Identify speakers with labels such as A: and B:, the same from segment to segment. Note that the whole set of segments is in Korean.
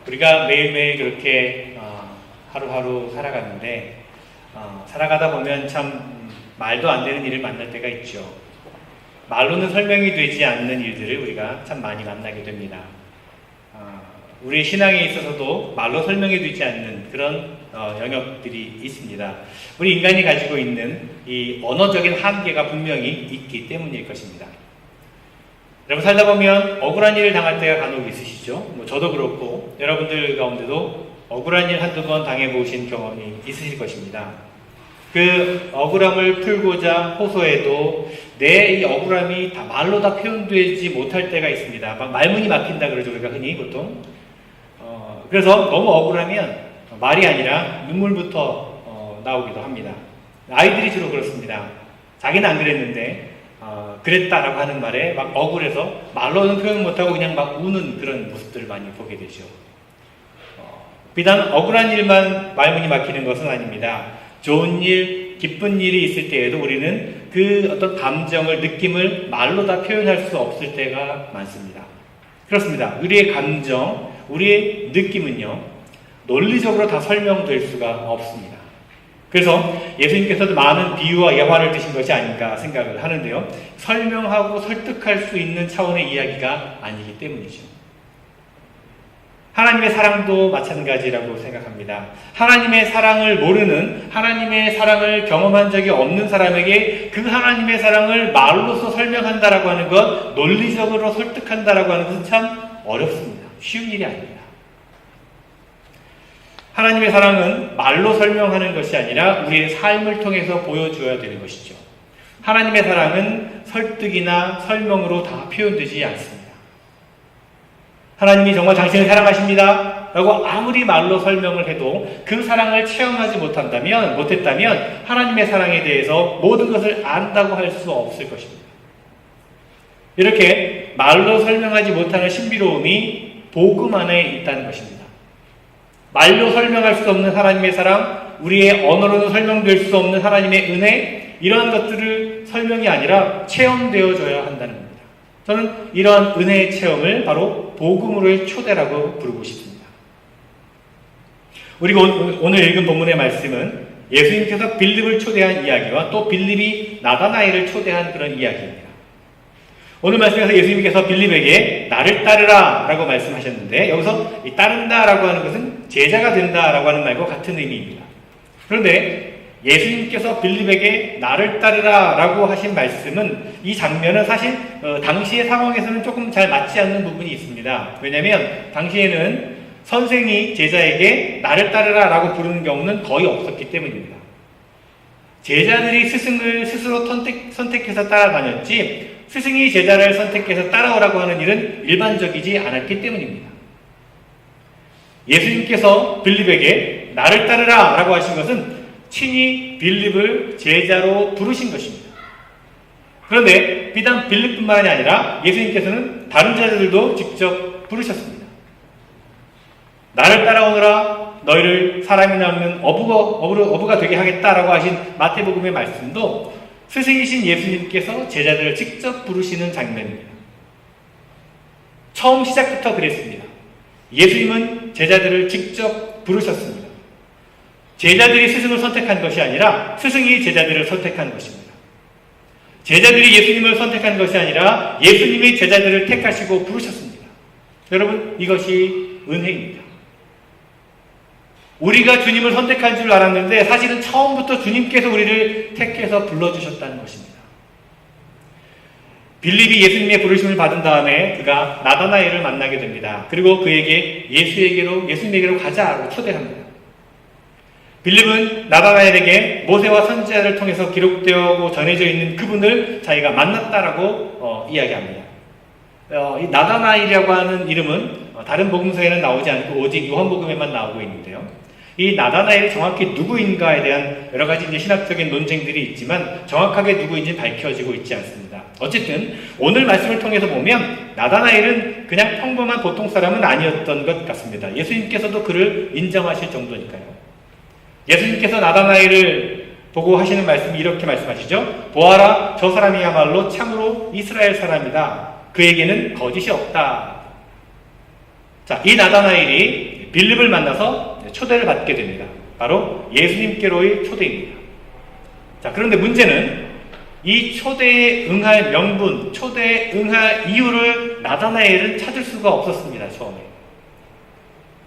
A: 우리가 매일매일 그렇게 하루하루 살아가는데 살아가다 보면 참 말도 안 되는 일을 만날 때가 있죠. 말로는 설명이 되지 않는 일들을 우리가 참 많이 만나게 됩니다. 우리의 신앙에 있어서도 말로 설명이 되지 않는 그런 영역들이 있습니다. 우리 인간이 가지고 있는 이 언어적인 한계가 분명히 있기 때문일 것입니다. 여러분 살다 보면 억울한 일을 당할 때가 간혹 있으시죠? 저도 그렇고 여러분들 가운데도 억울한 일 한두 번 당해보신 경험이 있으실 것입니다. 그 억울함을 풀고자 호소해도 내 이 억울함이 다 말로 다 표현되지 못할 때가 있습니다. 말문이 막힌다 그러죠, 우리가 흔히 보통. 그래서 너무 억울하면 말이 아니라 눈물부터 나오기도 합니다. 아이들이 주로 그렇습니다. 자기는 안 그랬는데 그랬다라고 하는 말에 막 억울해서 말로는 표현 못하고 그냥 막 우는 그런 모습들을 많이 보게 되죠. 비단 억울한 일만 말문이 막히는 것은 아닙니다. 좋은 일, 기쁜 일이 있을 때에도 우리는 그 어떤 감정을, 느낌을 말로 다 표현할 수 없을 때가 많습니다. 그렇습니다. 우리의 감정, 우리의 느낌은요, 논리적으로 다 설명될 수가 없습니다. 그래서 예수님께서도 많은 비유와 예화를 드신 것이 아닌가 생각을 하는데요. 설명하고 설득할 수 있는 차원의 이야기가 아니기 때문이죠. 하나님의 사랑도 마찬가지라고 생각합니다. 하나님의 사랑을 모르는, 하나님의 사랑을 경험한 적이 없는 사람에게 그 하나님의 사랑을 말로서 설명한다라고 하는 것, 논리적으로 설득한다라고 하는 것은 참 어렵습니다. 쉬운 일이 아닙니다. 하나님의 사랑은 말로 설명하는 것이 아니라 우리의 삶을 통해서 보여줘야 되는 것이죠. 하나님의 사랑은 설득이나 설명으로 다 표현되지 않습니다. 하나님이 정말 당신을 사랑하십니다 라고 아무리 말로 설명을 해도 그 사랑을 체험하지 못했다면 하나님의 사랑에 대해서 모든 것을 안다고 할 수 없을 것입니다. 이렇게 말로 설명하지 못하는 신비로움이 복음 안에 있다는 것입니다. 말로 설명할 수 없는 하나님의 사랑, 우리의 언어로는 설명될 수 없는 하나님의 은혜, 이러한 것들을 설명이 아니라 체험되어져야 한다는 겁니다. 저는 이러한 은혜의 체험을 바로 복음으로의 초대라고 부르고 싶습니다. 우리가 오늘 읽은 본문의 말씀은 예수님께서 빌립을 초대한 이야기와 또 빌립이 나다나엘을 초대한 그런 이야기입니다. 오늘 말씀에서 예수님께서 빌립에게 나를 따르라 라고 말씀하셨는데, 여기서 이 따른다 라고 하는 것은 제자가 된다 라고 하는 말과 같은 의미입니다. 그런데 예수님께서 빌립에게 나를 따르라 라고 하신 말씀은, 이 장면은 사실 당시의 상황에서는 조금 잘 맞지 않는 부분이 있습니다. 왜냐하면 당시에는 선생이 제자에게 나를 따르라 라고 부르는 경우는 거의 없었기 때문입니다. 제자들이 스승을 스스로 선택해서 따라다녔지, 스승이 제자를 선택해서 따라오라고 하는 일은 일반적이지 않았기 때문입니다. 예수님께서 빌립에게 나를 따르라 라고 하신 것은 친히 빌립을 제자로 부르신 것입니다. 그런데 비단 빌립뿐만이 아니라 예수님께서는 다른 제자들도 직접 부르셨습니다. 나를 따라오너라, 너희를 사람이 낳는 어부가 되게 하겠다라고 하신 마태복음의 말씀도 스승이신 예수님께서 제자들을 직접 부르시는 장면입니다. 처음 시작부터 그랬습니다. 예수님은 제자들을 직접 부르셨습니다. 제자들이 스승을 선택한 것이 아니라 스승이 제자들을 선택한 것입니다. 제자들이 예수님을 선택한 것이 아니라 예수님이 제자들을 택하시고 부르셨습니다. 여러분, 이것이 은혜입니다. 우리가 주님을 선택한 줄 알았는데 사실은 처음부터 주님께서 우리를 택해서 불러주셨다는 것입니다. 빌립이 예수님의 부르심을 받은 다음에 그가 나다나엘을 만나게 됩니다. 그리고 그에게 예수님에게로 가자고 초대합니다. 빌립은 나다나엘에게 모세와 선지자를 통해서 기록되고 전해져 있는 그분을 자기가 만났다라고 이야기합니다. 이 나다나엘이라고 하는 이름은 다른 복음서에는 나오지 않고 오직 요한복음에만 나오고 있는데요. 이 나다나엘이 정확히 누구인가에 대한 여러 가지 신학적인 논쟁들이 있지만 정확하게 누구인지 밝혀지고 있지 않습니다. 어쨌든 오늘 말씀을 통해서 보면 나다나엘은 그냥 평범한 보통 사람은 아니었던 것 같습니다. 예수님께서도 그를 인정하실 정도니까요. 예수님께서 나다나엘을 보고 하시는 말씀이 이렇게 말씀하시죠. 보아라, 저 사람이야말로 참으로 이스라엘 사람이다. 그에게는 거짓이 없다. 자, 이 나다나엘이 빌립을 만나서 초대를 받게 됩니다. 바로 예수님께로의 초대입니다. 자, 그런데 문제는 이 초대에 응할 명분, 초대에 응할 이유를 나다나엘은 찾을 수가 없었습니다. 처음에.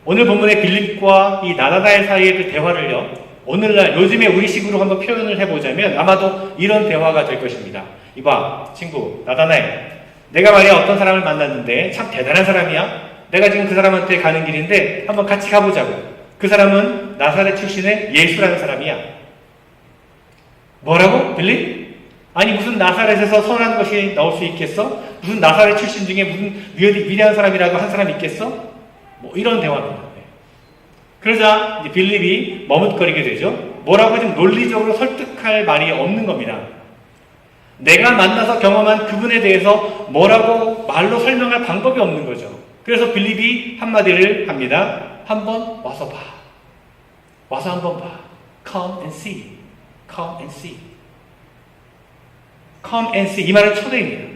A: 오늘 본문의 빌립과 이 나다나엘 사이의 그 대화를요, 오늘날 요즘에 우리식으로 한번 표현을 해보자면 아마도 이런 대화가 될 것입니다. 이봐, 친구 나다나엘, 내가 말이야 어떤 사람을 만났는데 참 대단한 사람이야. 내가 지금 그 사람한테 가는 길인데 한번 같이 가보자고. 그 사람은 나사렛 출신의 예수라는 사람이야. 뭐라고? 빌립? 아니 무슨 나사렛에서 선한 것이 나올 수 있겠어? 무슨 나사렛 출신 중에 무슨 위대한 사람이라도 한 사람 있겠어? 뭐 이런 대화입니다. 그러자 이제 빌립이 머뭇거리게 되죠. 뭐라고 좀 논리적으로 설득할 말이 없는 겁니다. 내가 만나서 경험한 그분에 대해서 뭐라고 말로 설명할 방법이 없는 거죠. 그래서 빌립이 한마디를 합니다. 한번 와서 봐. 와서 한번 봐. Come and see. Come and see. Come and see. 이 말은 초대입니다.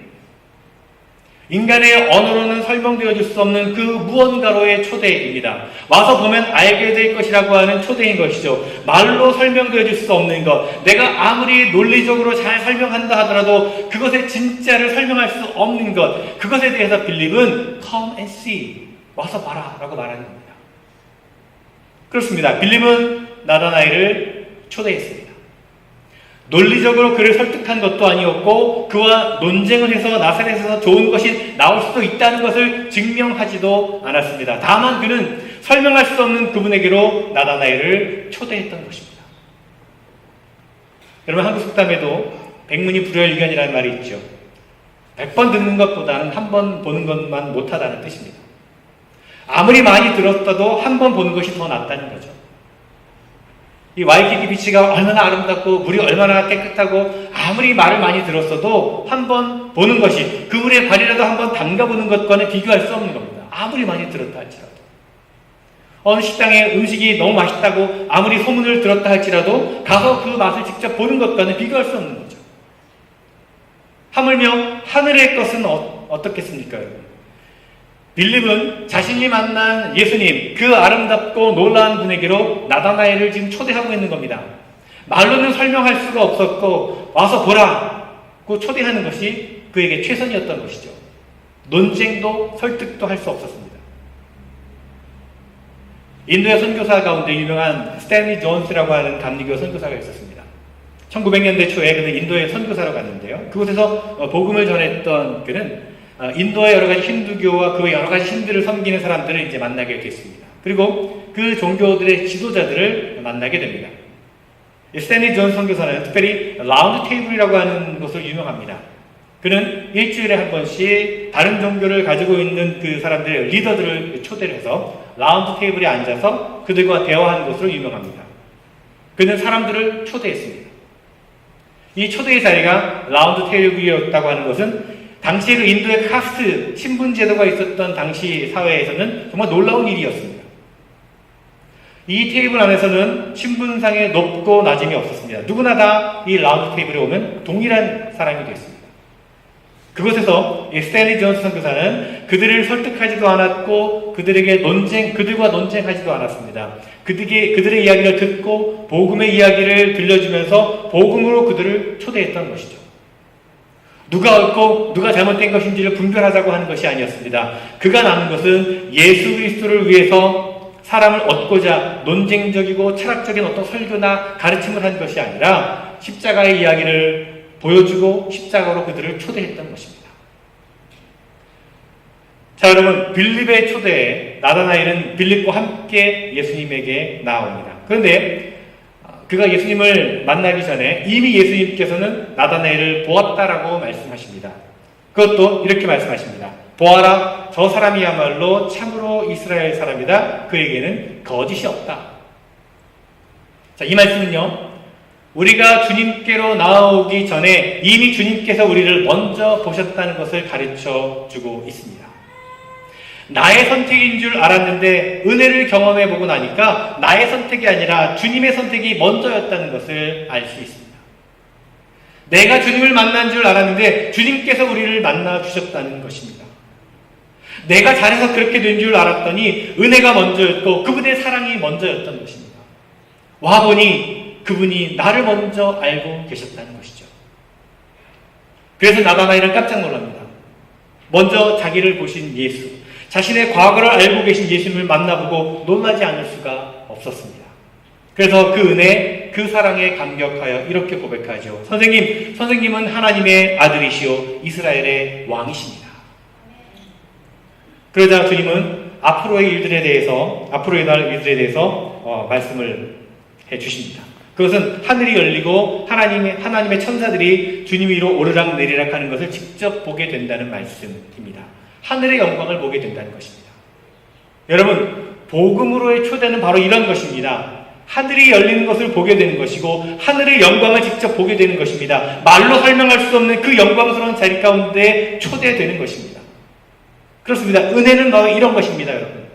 A: 인간의 언어로는 설명되어질 수 없는 그 무언가로의 초대입니다. 와서 보면 알게 될 것이라고 하는 초대인 것이죠. 말로 설명되어질 수 없는 것, 내가 아무리 논리적으로 잘 설명한다 하더라도 그것의 진짜를 설명할 수 없는 것, 그것에 대해서 빌립은 come and see, 와서 봐라 라고 말하는 겁니다. 그렇습니다. 빌립은 나다나엘을 초대했습니다. 논리적으로 그를 설득한 것도 아니었고 그와 논쟁을 해서 나사렛에서 좋은 것이 나올 수도 있다는 것을 증명하지도 않았습니다. 다만 그는 설명할 수 없는 그분에게로 나다나엘을 초대했던 것입니다. 여러분, 한국 속담에도 백문이 불여일견이라는 말이 있죠. 100번 듣는 것보다는 한 번 보는 것만 못하다는 뜻입니다. 아무리 많이 들었어도 한 번 보는 것이 더 낫다는 거죠. 이 와이키키 비치가 얼마나 아름답고 물이 얼마나 깨끗하고 아무리 말을 많이 들었어도 한 번 보는 것이 그 물에 발이라도 한 번 담가보는 것과는 비교할 수 없는 겁니다. 아무리 많이 들었다 할지라도. 어느 식당에 음식이 너무 맛있다고 아무리 소문을 들었다 할지라도 가서 그 맛을 직접 보는 것과는 비교할 수 없는 거죠. 하물며 하늘의 것은 어떻겠습니까, 여러분? 빌립은 자신이 만난 예수님, 그 아름답고 놀라운 분에게로 나다나엘을 지금 초대하고 있는 겁니다. 말로는 설명할 수가 없었고 와서 보라고 초대하는 것이 그에게 최선이었던 것이죠. 논쟁도 설득도 할 수 없었습니다. 인도의 선교사 가운데 유명한 스탠리 존스라고 하는 감리교 선교사가 있었습니다. 1900년대 초에 그는 인도에 선교사로 갔는데요. 그곳에서 복음을 전했던 그는 인도의 여러 가지 힌두교와 그 여러 가지 신들을 섬기는 사람들을 이제 만나게 됐습니다. 그리고 그 종교들의 지도자들을 만나게 됩니다. 스탠리 존 선교사는 특별히 라운드 테이블이라고 하는 것으로 유명합니다. 그는 일주일에 한 번씩 다른 종교를 가지고 있는 그 사람들의 리더들을 초대를 해서 라운드 테이블에 앉아서 그들과 대화하는 것으로 유명합니다. 그는 사람들을 초대했습니다. 이 초대의 자리가 라운드 테이블이었다고 하는 것은 당시에 그 인도의 카스트, 신분 제도가 있었던 당시 사회에서는 정말 놀라운 일이었습니다. 이 테이블 안에서는 신분상의 높고 낮음이 없었습니다. 누구나 다 이 라운드 테이블에 오면 동일한 사람이 됐습니다. 그곳에서 스탠리 존스 선교사는 그들을 설득하지도 않았고 그들과 논쟁하지도 않았습니다. 그들의 이야기를 듣고 복음의 이야기를 들려주면서 복음으로 그들을 초대했던 것이죠. 누가 옳고 누가 잘못된 것인지를 분별하자고 하는 것이 아니었습니다. 그가 나눈 것은 예수 그리스도를 위해서 사람을 얻고자 논쟁적이고 철학적인 어떤 설교나 가르침을 한 것이 아니라 십자가의 이야기를 보여주고 십자가로 그들을 초대했던 것입니다. 자, 여러분, 빌립의 초대에 나다나엘은 빌립과 함께 예수님에게 나옵니다. 그런데 그가 예수님을 만나기 전에 이미 예수님께서는 나다나엘을 보았다라고 말씀하십니다. 그것도 이렇게 말씀하십니다. 보아라, 저 사람이야말로 참으로 이스라엘 사람이다. 그에게는 거짓이 없다. 자, 이 말씀은요, 우리가 주님께로 나오기 전에 이미 주님께서 우리를 먼저 보셨다는 것을 가르쳐 주고 있습니다. 나의 선택인 줄 알았는데 은혜를 경험해보고 나니까 나의 선택이 아니라 주님의 선택이 먼저였다는 것을 알 수 있습니다. 내가 주님을 만난 줄 알았는데 주님께서 우리를 만나 주셨다는 것입니다. 내가 잘해서 그렇게 된 줄 알았더니 은혜가 먼저였고 그분의 사랑이 먼저였던 것입니다. 와보니 그분이 나를 먼저 알고 계셨다는 것이죠. 그래서 나다나엘은 깜짝 놀랍니다. 먼저 자기를 보신 예수, 자신의 과거를 알고 계신 예수님을 만나보고 놀라지 않을 수가 없었습니다. 그래서 그 은혜, 그 사랑에 감격하여 이렇게 고백하죠. 선생님은 하나님의 아들이시오 이스라엘의 왕이십니다. 그러자 주님은 앞으로의 일들에 대해서 말씀을 해주십니다. 그것은 하늘이 열리고 하나님의 천사들이 주님 위로 오르락 내리락 하는 것을 직접 보게 된다는 말씀입니다. 하늘의 영광을 보게 된다는 것입니다. 여러분, 복음으로의 초대는 바로 이런 것입니다. 하늘이 열리는 것을 보게 되는 것이고 하늘의 영광을 직접 보게 되는 것입니다. 말로 설명할 수 없는 그 영광스러운 자리 가운데 초대되는 것입니다. 그렇습니다. 은혜는 바로 이런 것입니다, 여러분.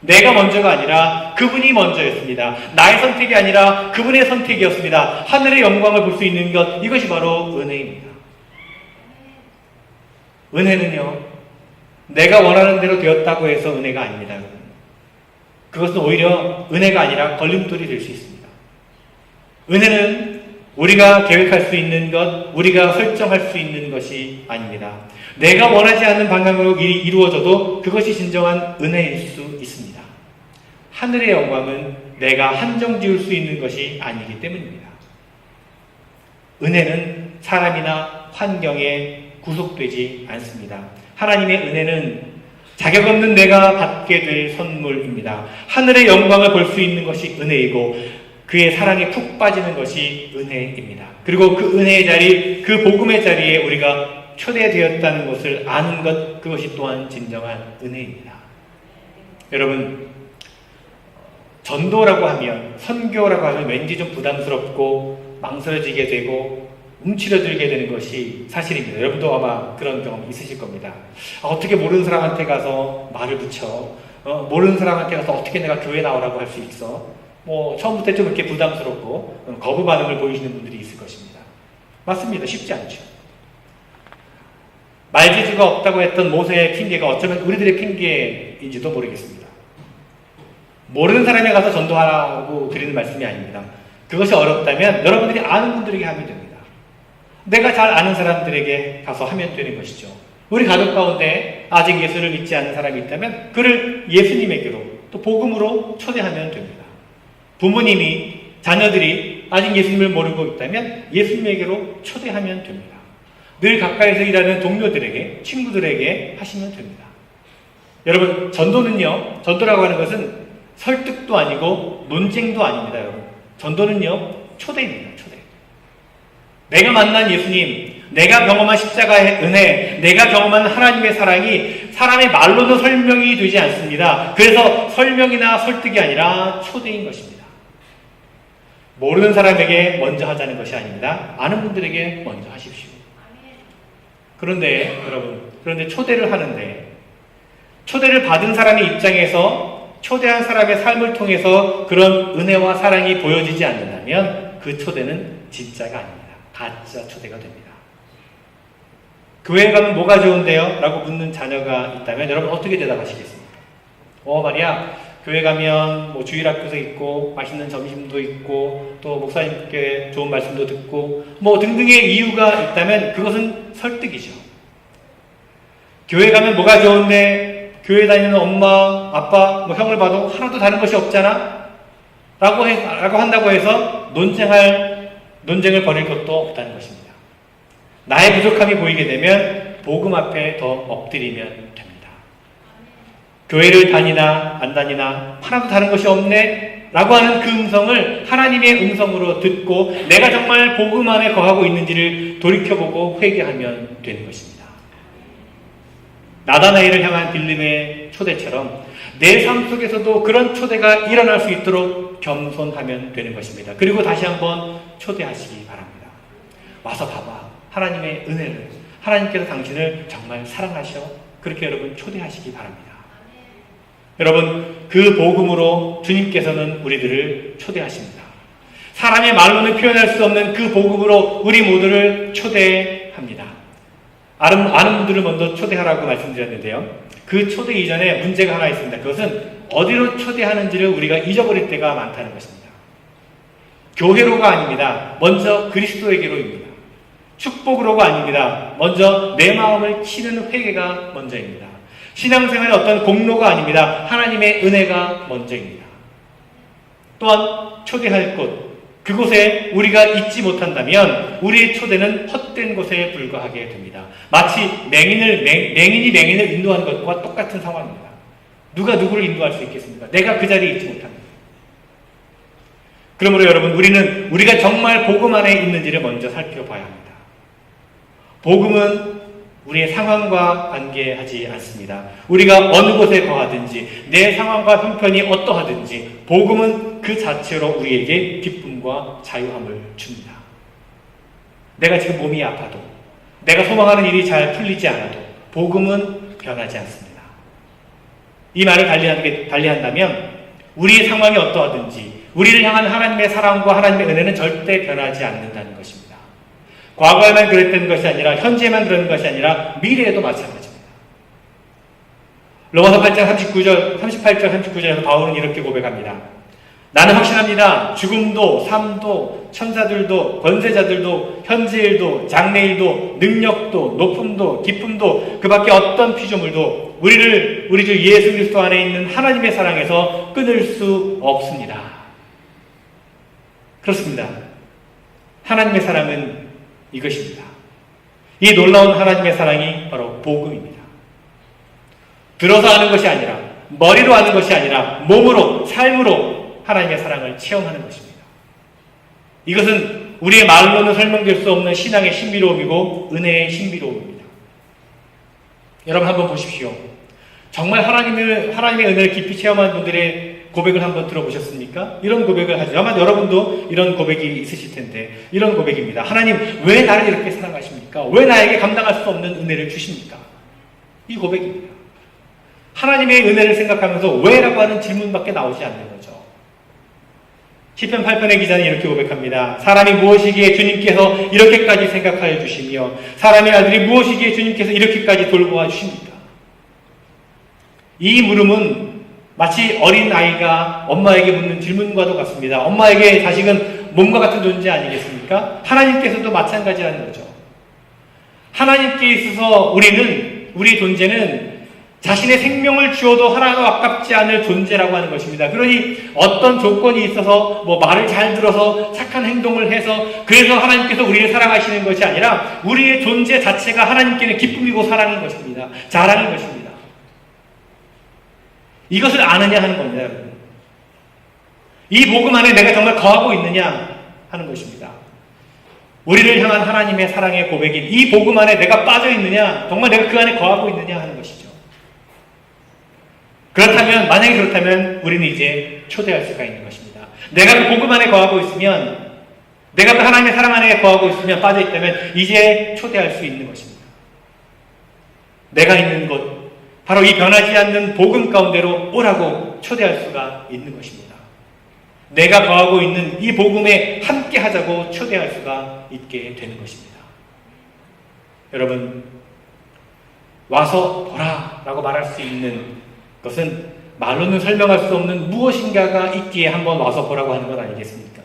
A: 내가 먼저가 아니라 그분이 먼저였습니다. 나의 선택이 아니라 그분의 선택이었습니다. 하늘의 영광을 볼 수 있는 것, 이것이 바로 은혜입니다. 은혜는요, 내가 원하는 대로 되었다고 해서 은혜가 아닙니다, 여러분. 그것은 오히려 은혜가 아니라 걸림돌이 될 수 있습니다. 은혜는 우리가 계획할 수 있는 것, 우리가 설정할 수 있는 것이 아닙니다. 내가 원하지 않는 방향으로 일이 이루어져도 그것이 진정한 은혜일 수 있습니다. 하늘의 영광은 내가 한정 지을 수 있는 것이 아니기 때문입니다. 은혜는 사람이나 환경에 구속되지 않습니다. 하나님의 은혜는 자격 없는 내가 받게 될 선물입니다. 하늘의 영광을 볼 수 있는 것이 은혜이고 그의 사랑에 푹 빠지는 것이 은혜입니다. 그리고 그 은혜의 자리, 그 복음의 자리에 우리가 초대되었다는 것을 아는 것, 그것이 또한 진정한 은혜입니다. 여러분, 전도라고 하면, 선교라고 하면 왠지 좀 부담스럽고 망설여지게 되고 움츠러들게 되는 것이 사실입니다. 여러분도 아마 그런 경험 있으실 겁니다. 어떻게 모르는 사람한테 가서 말을 붙여, 모르는 사람한테 가서 어떻게 내가 교회 나오라고 할 수 있어? 처음부터 좀 이렇게 부담스럽고 거부 반응을 보이시는 분들이 있을 것입니다. 맞습니다. 쉽지 않죠. 말재주가 없다고 했던 모세의 핑계가 어쩌면 우리들의 핑계인지도 모르겠습니다. 모르는 사람에 가서 전도하라고 드리는 말씀이 아닙니다. 그것이 어렵다면 여러분들이 아는 분들에게 하면 됩니다. 내가 잘 아는 사람들에게 가서 하면 되는 것이죠. 우리 가족 가운데 아직 예수를 믿지 않는 사람이 있다면 그를 예수님에게로 또 복음으로 초대하면 됩니다. 부모님이 자녀들이 아직 예수님을 모르고 있다면 예수님에게로 초대하면 됩니다. 늘 가까이서 일하는 동료들에게, 친구들에게 하시면 됩니다. 여러분, 전도라고 하는 것은 설득도 아니고 논쟁도 아닙니다, 여러분. 전도는요, 초대입니다, 초대. 내가 만난 예수님, 내가 경험한 십자가의 은혜, 내가 경험한 하나님의 사랑이 사람의 말로는 설명이 되지 않습니다. 그래서 설명이나 설득이 아니라 초대인 것입니다. 모르는 사람에게 먼저 하자는 것이 아닙니다. 아는 분들에게 먼저 하십시오. 그런데 여러분, 초대를 하는데 초대를 받은 사람의 입장에서 초대한 사람의 삶을 통해서 그런 은혜와 사랑이 보여지지 않는다면 그 초대는 진짜가 아닙니다. 가짜 초대가 됩니다. 교회에 가면 뭐가 좋은데요? 라고 묻는 자녀가 있다면 여러분 어떻게 대답하시겠습니까? 말이야, 교회 가면 주일학교도 있고 맛있는 점심도 있고 또 목사님께 좋은 말씀도 듣고 등등의 이유가 있다면 그것은 설득이죠. 교회 가면 뭐가 좋은데 교회 다니는 엄마, 아빠, 형을 봐도 하나도 다른 것이 없잖아? 라고 한다고 해서 논쟁을 벌일 것도 없다는 것입니다. 나의 부족함이 보이게 되면 복음 앞에 더 엎드리면 됩니다. 교회를 다니나 안 다니나 하나도 다른 것이 없네? 라고 하는 그 음성을 하나님의 음성으로 듣고 내가 정말 복음 안에 거하고 있는지를 돌이켜보고 회개하면 되는 것입니다. 나다나엘을 향한 빌림의 초대처럼 내 삶 속에서도 그런 초대가 일어날 수 있도록 겸손하면 되는 것입니다. 그리고 다시 한번 초대하시기 바랍니다. 와서 봐봐. 하나님의 은혜를, 하나님께서 당신을 정말 사랑하셔. 그렇게 여러분 초대하시기 바랍니다. 여러분, 그 복음으로 주님께서는 우리들을 초대하십니다. 사람의 말로는 표현할 수 없는 그 복음으로 우리 모두를 초대합니다. 아는 분들을 먼저 초대하라고 말씀드렸는데요. 그 초대 이전에 문제가 하나 있습니다. 그것은 어디로 초대하는지를 우리가 잊어버릴 때가 많다는 것입니다. 교회로가 아닙니다. 먼저 그리스도에게로입니다. 축복으로가 아닙니다. 먼저 내 마음을 치는 회개가 먼저입니다. 신앙생활의 어떤 공로가 아닙니다. 하나님의 은혜가 먼저입니다. 또한 초대할 곳, 그곳에 우리가 있지 못한다면 우리의 초대는 헛된 곳에 불과하게 됩니다. 마치 맹인이 맹인을 인도하는 것과 똑같은 상황입니다. 누가 누구를 인도할 수 있겠습니까? 내가 그 자리에 있지 못합니다. 그러므로 여러분, 우리는 우리가 정말 복음 안에 있는지를 먼저 살펴봐야 합니다. 복음은 우리의 상황과 관계하지 않습니다. 우리가 어느 곳에 거하든지 내 상황과 형편이 어떠하든지 복음은 그 자체로 우리에게 기쁨과 자유함을 줍니다. 내가 지금 몸이 아파도, 내가 소망하는 일이 잘 풀리지 않아도 복음은 변하지 않습니다. 이 말을 달리한다면 우리의 상황이 어떠하든지 우리를 향한 하나님의 사랑과 하나님의 은혜는 절대 변하지 않는다는 것입니다. 과거에만 그랬던 것이 아니라 현재만 그런 것이 아니라 미래에도 마찬가지입니다. 로마서 8장 38절 39절에서 바울은 이렇게 고백합니다. 나는 확신합니다. 죽음도 삶도 천사들도 권세자들도 현재일도 장래일도 능력도 높음도 기쁨도 그 밖에 어떤 피조물도 우리 주 예수 그리스도 안에 있는 하나님의 사랑에서 끊을 수 없습니다. 그렇습니다. 하나님의 사랑은 이것입니다. 이 놀라운 하나님의 사랑이 바로 복음입니다. 들어서 아는 것이 아니라, 머리로 아는 것이 아니라 몸으로, 삶으로 하나님의 사랑을 체험하는 것입니다. 이것은 우리의 말로는 설명될 수 없는 신앙의 신비로움이고 은혜의 신비로움입니다. 여러분 한번 보십시오. 정말 하나님의 은혜를 깊이 체험한 분들의 고백을 한번 들어보셨습니까? 이런 고백을 하죠. 아마 여러분도 이런 고백이 있으실 텐데, 이런 고백입니다. 하나님, 왜 나를 이렇게 사랑하십니까? 왜 나에게 감당할 수 없는 은혜를 주십니까? 이 고백입니다. 하나님의 은혜를 생각하면서 왜라고 하는 질문밖에 나오지 않는 거죠. 시편 8편의 기자는 이렇게 고백합니다. 사람이 무엇이기에 주님께서 이렇게까지 생각하여 주시며 사람의 아들이 무엇이기에 주님께서 이렇게까지 돌보아 주십니까? 이 물음은 마치 어린 아이가 엄마에게 묻는 질문과도 같습니다. 엄마에게 자식은 몸과 같은 존재 아니겠습니까? 하나님께서도 마찬가지라는 거죠. 하나님께 있어서 우리 존재는 자신의 생명을 주어도 하나도 아깝지 않을 존재라고 하는 것입니다. 그러니 어떤 조건이 있어서 말을 잘 들어서 착한 행동을 해서 그래서 하나님께서 우리를 사랑하시는 것이 아니라 우리의 존재 자체가 하나님께는 기쁨이고 사랑인 것입니다. 자랑인 것입니다. 이것을 아느냐 하는 겁니다, 여러분. 이 복음 안에 내가 정말 거하고 있느냐 하는 것입니다. 우리를 향한 하나님의 사랑의 고백인 이 복음 안에 내가 빠져 있느냐, 정말 내가 그 안에 거하고 있느냐 하는 것이죠. 만약에 그렇다면 우리는 이제 초대할 수가 있는 것입니다. 내가 그 복음 안에 거하고 있으면, 내가 그 하나님의 사랑 안에 거하고 있으면, 빠져 있다면 이제 초대할 수 있는 것입니다. 내가 있는 곳, 바로 이 변하지 않는 복음 가운데로 오라고 초대할 수가 있는 것입니다. 내가 거하고 있는 이 복음에 함께 하자고 초대할 수가 있게 되는 것입니다. 여러분, 와서 보라 라고 말할 수 있는 것은 말로는 설명할 수 없는 무엇인가가 있기에 한번 와서 보라고 하는 건 아니겠습니까?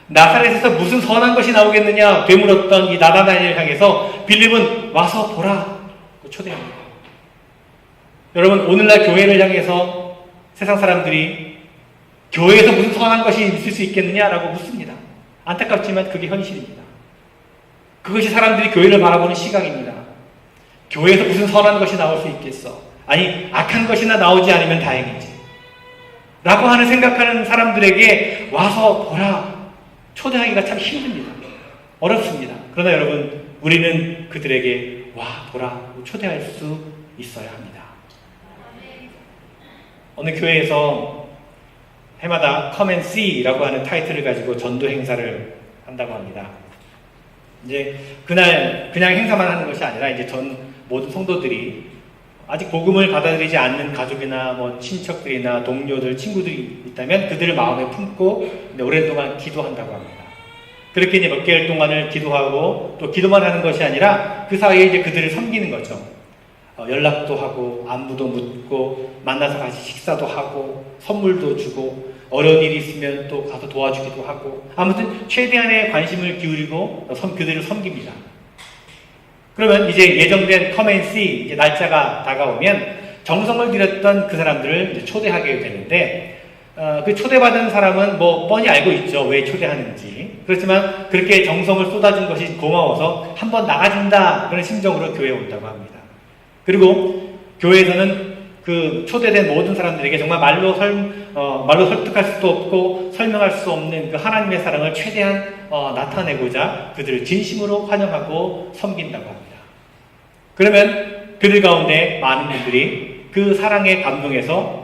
A: 나사렛에서 무슨 선한 것이 나오겠느냐 되물었던 이 나다나엘을 향해서 빌립은 와서 보라 초대합니다. 여러분, 오늘날 교회를 향해서 세상 사람들이 교회에서 무슨 선한 것이 있을 수 있겠느냐라고 묻습니다. 안타깝지만 그게 현실입니다. 그것이 사람들이 교회를 바라보는 시각입니다. 교회에서 무슨 선한 것이 나올 수 있겠어? 아니, 악한 것이나 나오지 않으면 다행이지 라고 하는 생각하는 사람들에게 와서 보라 초대하기가 참 힘듭니다. 어렵습니다. 그러나 여러분, 우리는 그들에게 와 보라 초대할 수 있어야 합니다. 어느 교회에서 해마다 Come and See라고 하는 타이틀을 가지고 전도 행사를 한다고 합니다. 이제 그날 그냥 행사만 하는 것이 아니라 이제 모든 성도들이 아직 복음을 받아들이지 않는 가족이나 친척들이나 동료들, 친구들이 있다면 그들을 마음에 품고 오랫동안 기도한다고 합니다. 그렇게 이제 몇 개월 동안을 기도하고 또 기도만 하는 것이 아니라 그 사이에 이제 그들을 섬기는 거죠. 연락도 하고 안부도 묻고 만나서 같이 식사도 하고 선물도 주고 어려운 일이 있으면 또 가서 도와주기도 하고 아무튼 최대한의 관심을 기울이고 그들을 섬깁니다. 그러면 이제 예정된 커맨시 이제 날짜가 다가오면 정성을 들였던 그 사람들을 이제 초대하게 되는데 그 초대받은 사람은 뭐 뻔히 알고 있죠. 왜 초대하는지. 그렇지만 그렇게 정성을 쏟아준 것이 고마워서 한번 나가준다 그런 심정으로 교회에 온다고 합니다. 그리고 교회에서는 그 초대된 모든 사람들에게 정말 말로 설득할 수도 없고 설명할 수 없는 그 하나님의 사랑을 최대한 나타내고자 그들을 진심으로 환영하고 섬긴다고 합니다. 그러면 그들 가운데 많은 분들이 그 사랑에 감동해서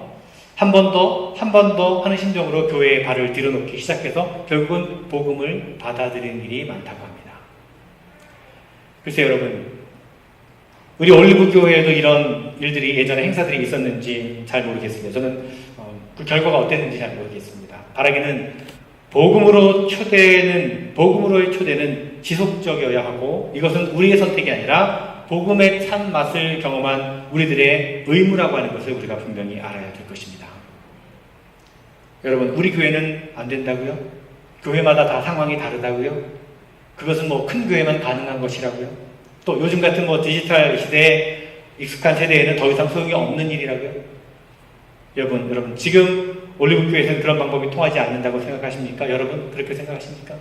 A: 한 번 더 하는 심정으로 교회에 발을 들여놓기 시작해서 결국은 복음을 받아들이는 일이 많다고 합니다. 글쎄요 여러분, 우리 올리브 교회에도 이런 일들이 예전에 행사들이 있었는지 잘 모르겠습니다. 저는 그 결과가 어땠는지 잘 모르겠습니다. 바라기는 복음으로의 초대는 지속적이어야 하고 이것은 우리의 선택이 아니라 복음의 참 맛을 경험한 우리들의 의무라고 하는 것을 우리가 분명히 알아야 될 것입니다. 여러분, 우리 교회는 안 된다고요? 교회마다 다 상황이 다르다고요? 그것은 뭐 큰 교회만 가능한 것이라고요? 또 요즘 같은 뭐 디지털 시대에 익숙한 세대에는 더 이상 소용이 없는 일이라고요? 여러분 지금 올리브교회에서는 그런 방법이 통하지 않는다고 생각하십니까? 여러분 그렇게 생각하십니까?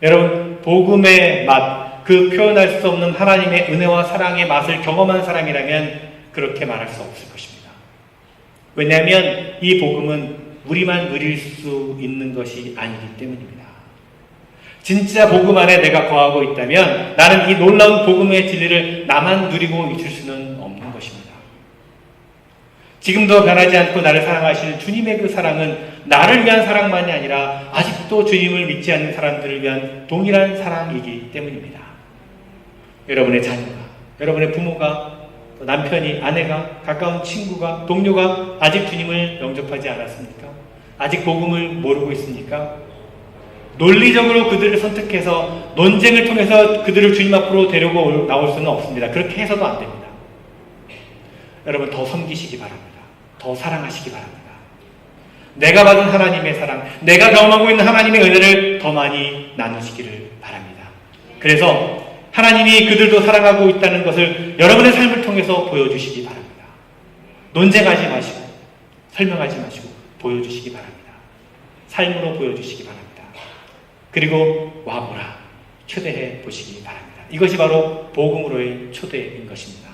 A: 여러분 복음의 맛, 그 표현할 수 없는 하나님의 은혜와 사랑의 맛을 경험한 사람이라면 그렇게 말할 수 없을 것입니다. 왜냐하면 이 복음은 우리만 누릴 수 있는 것이 아니기 때문입니다. 진짜 복음 안에 내가 거하고 있다면 나는 이 놀라운 복음의 진리를 나만 누리고 있을 수는 없는 것입니다. 지금도 변하지 않고 나를 사랑하시는 주님의 그 사랑은 나를 위한 사랑만이 아니라 아직도 주님을 믿지 않는 사람들을 위한 동일한 사랑이기 때문입니다. 여러분의 자녀가, 여러분의 부모가, 남편이, 아내가, 가까운 친구가, 동료가 아직 주님을 영접하지 않았습니까? 아직 복음을 모르고 있습니까? 논리적으로 그들을 선택해서 논쟁을 통해서 그들을 주님 앞으로 데리고 나올 수는 없습니다. 그렇게 해서도 안 됩니다. 여러분 더 섬기시기 바랍니다. 더 사랑하시기 바랍니다. 내가 받은 하나님의 사랑, 내가 경험하고 있는 하나님의 은혜를 더 많이 나누시기를 바랍니다. 그래서 하나님이 그들도 사랑하고 있다는 것을 여러분의 삶을 통해서 보여주시기 바랍니다. 논쟁하지 마시고 설명하지 마시고 보여주시기 바랍니다. 삶으로 보여주시기 바랍니다. 그리고 와보라 초대해 보시기 바랍니다. 이것이 바로 복음으로의 초대인 것입니다.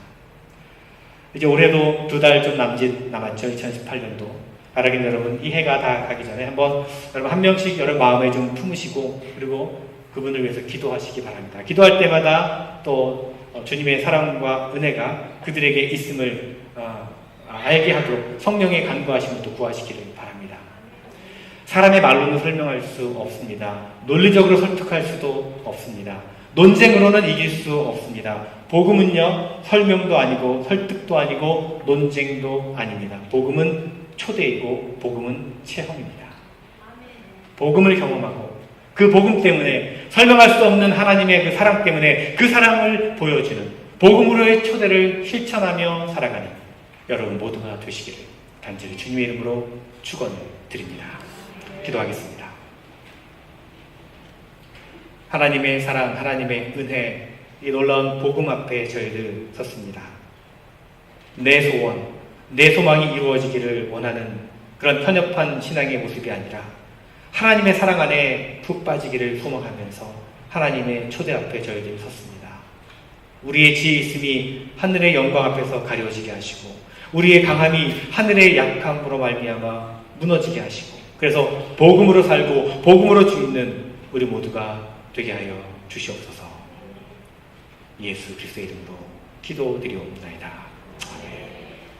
A: 이제 올해도 2달 좀 남았죠. 2018년도. 바라긴 여러분 이 해가 다 가기 전에 한번 여러분 한 명씩 여러분 마음에 좀 품으시고 그리고 그분을 위해서 기도하시기 바랍니다. 기도할 때마다 또 주님의 사랑과 은혜가 그들에게 있음을 알게 하도록 성령의 간구하심을 또 구하시기를 바랍니다. 사람의 말로는 설명할 수 없습니다. 논리적으로 설득할 수도 없습니다. 논쟁으로는 이길 수 없습니다. 복음은요, 설명도 아니고 설득도 아니고 논쟁도 아닙니다. 복음은 초대이고 복음은 체험입니다. 복음을 경험하고 그 복음 때문에 설명할 수 없는 하나님의 그 사랑 때문에 그 사랑을 보여주는 복음으로의 초대를 실천하며 살아가는 여러분 모두가 되시기를 간절히 주님의 이름으로 축원을 드립니다. 기도하겠습니다. 하나님의 사랑, 하나님의 은혜, 이 놀라운 복음 앞에 저희들 섰습니다. 내 소원, 내 소망이 이루어지기를 원하는 그런 편협한 신앙의 모습이 아니라 하나님의 사랑 안에 푹 빠지기를 소망하면서 하나님의 초대 앞에 저희들이 섰습니다. 우리의 지혜 있음이 하늘의 영광 앞에서 가려지게 하시고 우리의 강함이 하늘의 약함으로 말미암아 무너지게 하시고 그래서 복음으로 살고 복음으로 죽는 우리 모두가 되게 하여 주시옵소서. 예수 그리스도의 이름으로 기도드리옵나이다.